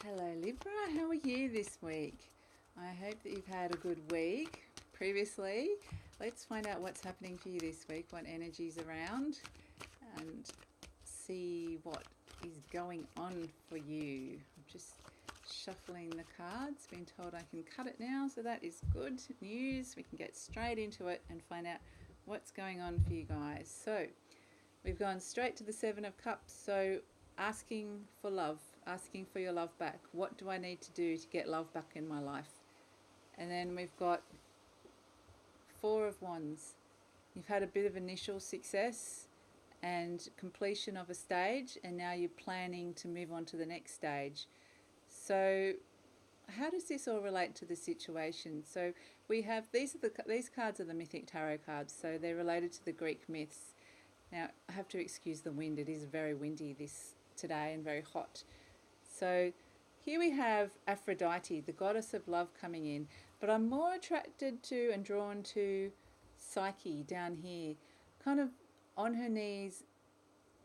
Hello Libra, how are you this week? I hope that you've had a good week previously. Let's find out what's happening for you this week, what energy's around, and see what is going on for you. I'm just shuffling the cards, being told I can cut it now, so that is good news. We can get straight into it and find out what's going on for you guys. So we've gone straight to the Seven of Cups, so asking for love, asking for your love back. What do I need to do to get love back in my life? And then we've got Four of Wands. You've had a bit of initial success and completion of a stage, and now you're planning to move on to the next stage. So how does this all relate to the situation? So we have these cards are the Mythic Tarot cards, so they're related to the Greek myths. Now I have to excuse the wind, it is very windy today and very hot. So here we have Aphrodite, the goddess of love, coming in, but I'm more attracted to and drawn to Psyche down here, kind of on her knees,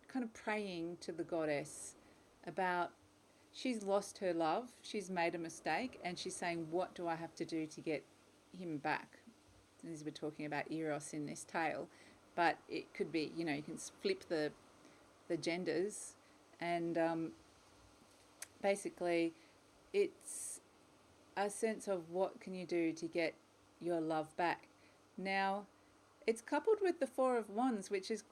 kind of praying to the goddess about, she's lost her love, she's made a mistake, and she's saying, what do I have to do to get him back? As we're talking about Eros in this tale, but it could be, you can flip the genders, and basically it's a sense of what can you do to get your love back. Now it's coupled with the Four of Wands, which is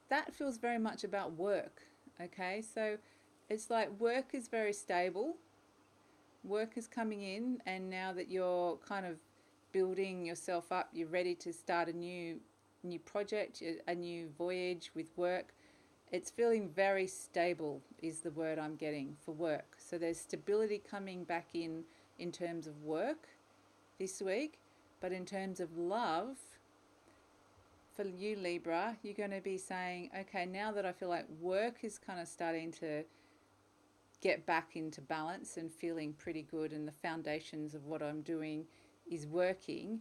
that feels very much about work. Okay, so it's like work is very stable, work is coming in, and now that you're kind of building yourself up, you're ready to start a new project, a new voyage with work. It's feeling very stable is the word I'm getting for work. So there's stability coming back in terms of work this week. But in terms of love, for you Libra, you're going to be saying, okay, now that I feel like work is kind of starting to get back into balance and feeling pretty good, and the foundations of what I'm doing is working,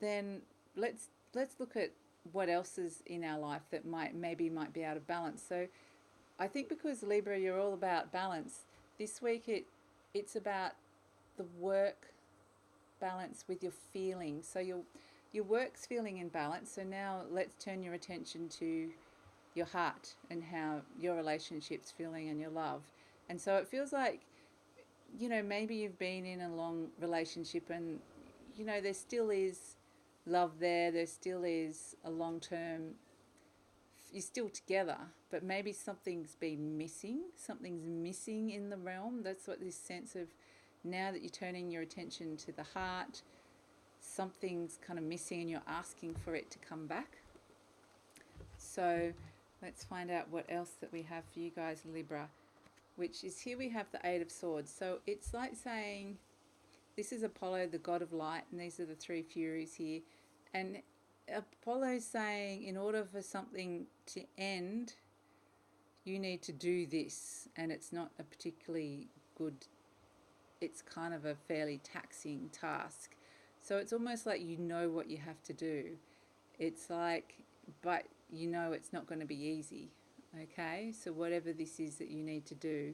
then let's look at what else is in our life that might be out of balance. So I think because Libra, you're all about balance, this week it's about the work balance with your feelings. So your work's feeling in balance. So now let's turn your attention to your heart and how your relationship's feeling and your love. And so it feels like, maybe you've been in a long relationship and, there still is love there still is a long-term, you're still together, but maybe something's missing in the realm. That's what this sense of, now that you're turning your attention to the heart, something's kind of missing and you're asking for it to come back. So let's find out what else that we have for you guys, Libra, which is, here we have the Eight of Swords. So it's like saying, this is Apollo, the god of light, and these are the three Furies here. And Apollo's saying, in order for something to end, you need to do this. And it's not a particularly good, it's kind of a fairly taxing task. So it's almost like what you have to do. It's like, but it's not going to be easy. Okay, so whatever this is that you need to do,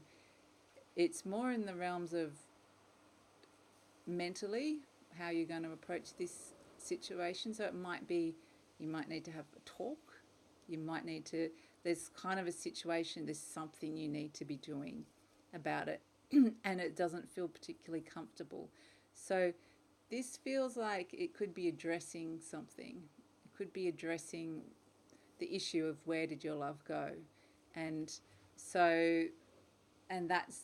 it's more in the realms of mentally how you're going to approach this situation. So it might be, you might need to have a talk, there's kind of a situation, there's something you need to be doing about it and it doesn't feel particularly comfortable. So this feels like it could be addressing something. It could be addressing the issue of, where did your love go? And so, and that's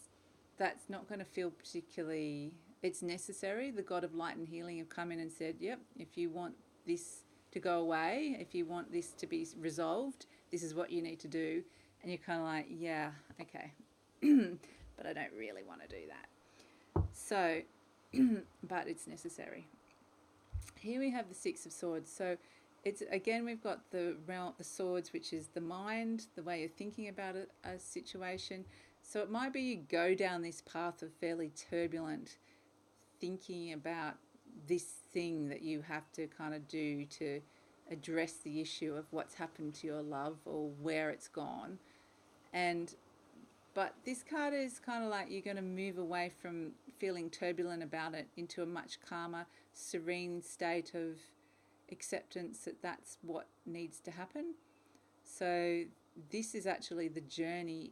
not going to feel particularly, it's necessary. The God of light and healing have come in and said, yep, if you want this to go away, if you want this to be resolved, this is what you need to do. And you're kind of like, yeah, okay, but I don't really want to do that. So, but it's necessary. Here we have the Six of Swords. So it's, again, we've got the swords, which is the mind, the way you're thinking about a situation. So it might be you go down this path of fairly turbulent thinking about this thing that you have to kind of do to address the issue of what's happened to your love or where it's gone. And But this card is kind of like you're going to move away from feeling turbulent about it into a much calmer, serene state of acceptance that that's what needs to happen. So this is actually the journey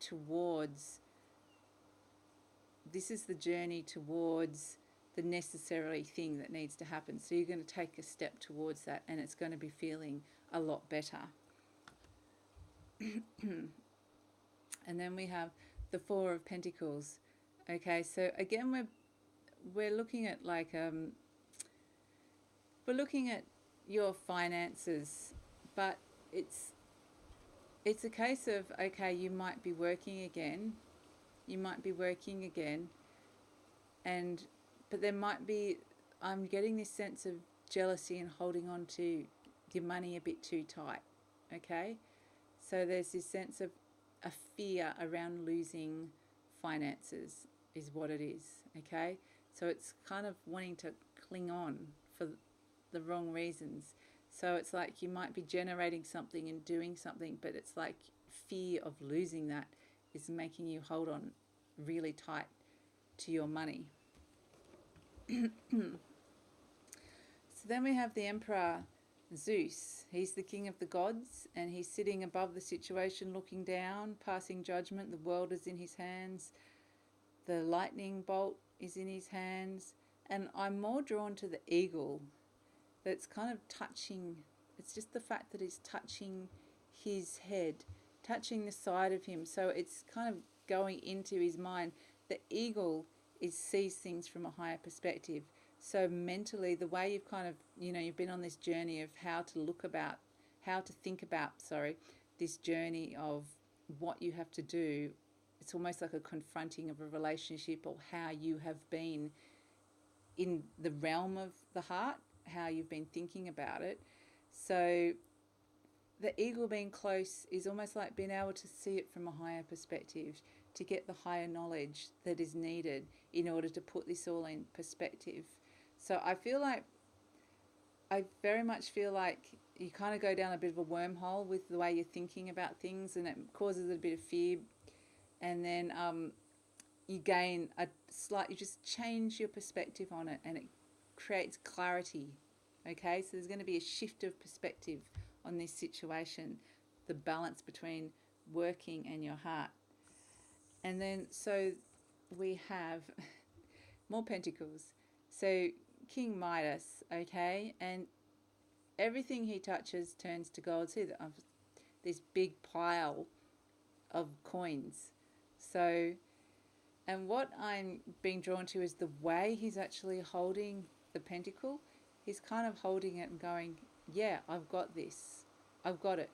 towards the necessary thing that needs to happen. So you're going to take a step towards that, and it's going to be feeling a lot better. And then we have the Four of Pentacles. Okay, so again we're looking at like we're looking at your finances, but it's a case of, okay, you might be working again, and but there might be, I'm getting this sense of jealousy and holding on to your money a bit too tight. Okay, so there's this sense of a fear around losing finances is what it is. Okay, so it's kind of wanting to cling on for the wrong reasons. So it's like you might be generating something and doing something, but it's like fear of losing that is making you hold on really tight to your money. So then we have the Emperor Zeus. He's the king of the gods, and he's sitting above the situation, looking down, passing judgment. The world is in his hands. The lightning bolt is in his hands. And I'm more drawn to the eagle that's kind of touching. It's just the fact that it's touching his head, touching the side of him. So it's kind of going into his mind. The eagle sees things from a higher perspective. So mentally, the way you've kind of, you've been on this journey of how to think about this journey of what you have to do. It's almost like a confronting of a relationship, or how you have been in the realm of the heart, how you've been thinking about it. So the eagle being close is almost like being able to see it from a higher perspective, to get the higher knowledge that is needed in order to put this all in perspective. So I very much feel like you kind of go down a bit of a wormhole with the way you're thinking about things, and it causes a bit of fear. And then you gain you just change your perspective on it, and it creates clarity. Okay, so there's going to be a shift of perspective on this situation, the balance between working and your heart. And then so we have more pentacles. So King Midas, okay, and everything he touches turns to gold. See this big pile of coins. So, and what I'm being drawn to is the way he's actually holding the pentacle. He's kind of holding it and going, yeah, I've got this. I've got it.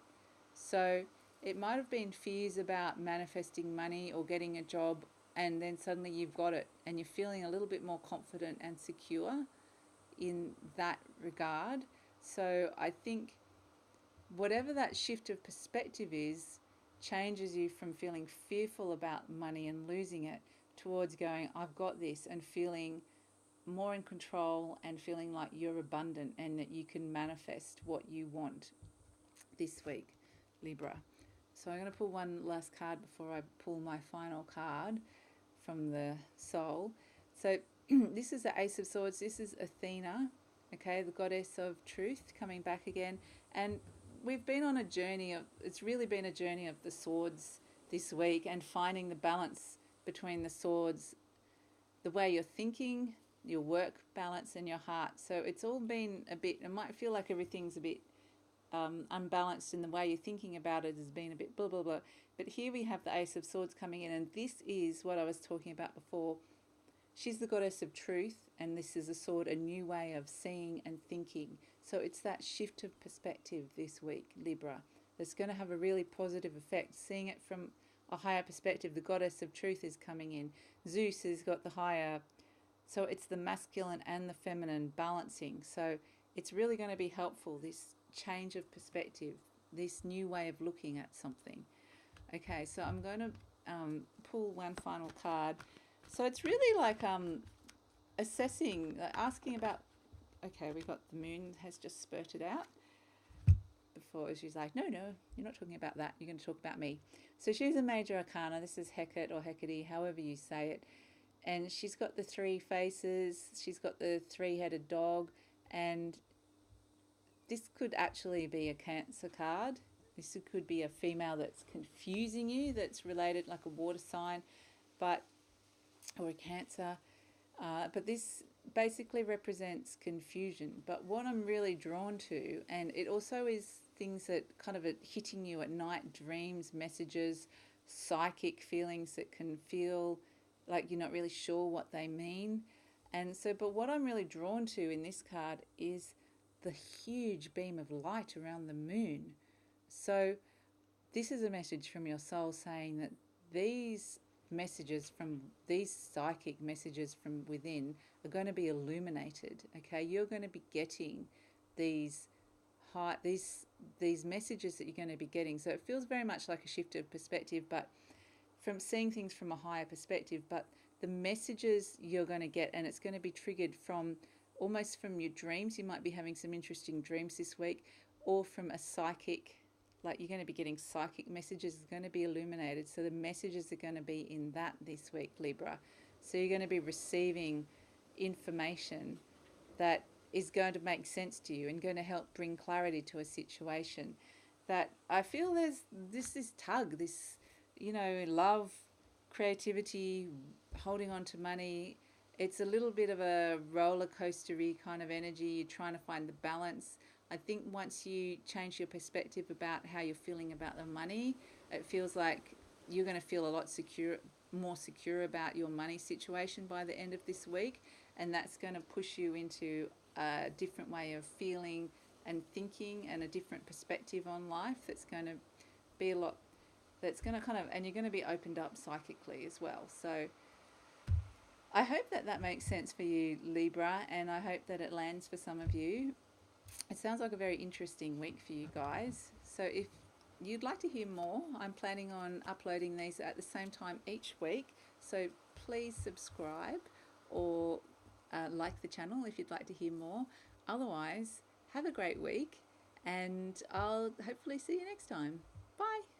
So it might have been fears about manifesting money or getting a job, and then suddenly you've got it and you're feeling a little bit more confident and secure in that regard. So I think whatever that shift of perspective is, changes you from feeling fearful about money and losing it towards going, I've got this, and feeling more in control and feeling like you're abundant and that you can manifest what you want this week, Libra. So I'm going to pull one last card before I pull my final card from the soul. So this is the Ace of Swords. This is Athena, okay, the goddess of truth, coming back again. And we've been on a journey it's really been a journey of the swords this week, and finding the balance between the swords, the way you're thinking, your work balance, and your heart. So it's all been a bit, it might feel like everything's a bit unbalanced in the way you're thinking about it, has been a bit blah, blah, blah. But here we have the Ace of Swords coming in, and this is what I was talking about before. She's the goddess of truth, and this is a sword, a new way of seeing and thinking. So it's that shift of perspective this week, Libra, that's going to have a really positive effect. Seeing it from a higher perspective, the goddess of truth is coming in. Zeus has got the higher, so it's the masculine and the feminine balancing. So it's really going to be helpful, this change of perspective, this new way of looking at something. Okay, so I'm going to pull one final card. So it's really like asking about, okay, we've got the moon has just spurted out. The for, she's like, no, you're not talking about that. You're going to talk about me. So she's a major arcana. This is Hecate or Hecate, however you say it. And she's got the three faces. She's got the three-headed dog. And this could actually be a Cancer card. This could be a female that's confusing you, that's related like a water sign, or a Cancer. But this basically represents confusion. But what I'm really drawn to, and it also is things that kind of are hitting you at night, dreams, messages, psychic feelings that can feel like you're not really sure what they mean. And so, but what I'm really drawn to in this card is the huge beam of light around the moon. So this is a message from your soul saying that these messages from these psychic messages from within are going to be illuminated. Okay, you're going to be getting these these messages that you're going to be getting. So it feels very much like a shift of perspective, but from seeing things from a higher perspective. But the messages you're going to get, and it's going to be triggered from almost from your dreams. You might be having some interesting dreams this week, or from a psychic, like you're going to be getting psychic messages going to be illuminated. So the messages are going to be in that this week, Libra. So you're going to be receiving information that is going to make sense to you and going to help bring clarity to a situation. That I feel there's this tug, this, love, creativity, holding on to money. It's a little bit of a roller coastery kind of energy. You're trying to find the balance. I think once you change your perspective about how you're feeling about the money, it feels like you're going to feel a lot more secure about your money situation by the end of this week, and that's going to push you into a different way of feeling and thinking and a different perspective on life. That's going to be and you're going to be opened up psychically as well. So I hope that makes sense for you, Libra, and I hope that it lands for some of you. It sounds like a very interesting week for you guys. So if you'd like to hear more, I'm planning on uploading these at the same time each week. So please subscribe or like the channel if you'd like to hear more. Otherwise, have a great week, and I'll hopefully see you next time. Bye.